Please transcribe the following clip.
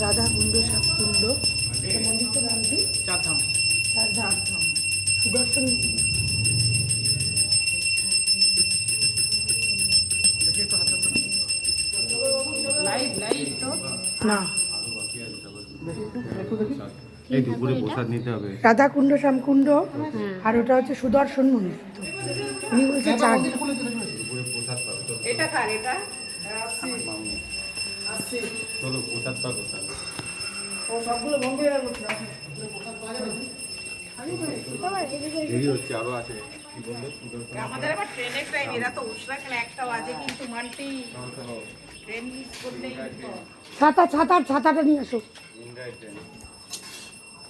রাধাকুণ্ড সাপকুণ্ড মন্দিরটার নাম কি? চারধাম। চারধাম সুদর্শন না এই দুপুরে প্রসাদ নিতে হবে। রাধাকুণ্ড শ্যামকুণ্ড আর ওটা হচ্ছে সুদর্শন মন্দির। উনি বলছে চার দুপুরে প্রসাদ পাবে। এটা কার? এটা চলো প্রসাদ পাবো। সবগুলো বন্ধ হয়ে গেল। দেরি হচ্ছে, আরো আছে। কি বললো? আমাদের আবার ট্রেনের টাইম, এরা তো উঠরা কেন 1টা বাজে, কিন্তু মানটি ট্রেন মিস করলেই ছাতাটা নিয়ে আসো। ইন্ডিয়ায় ট্রেন।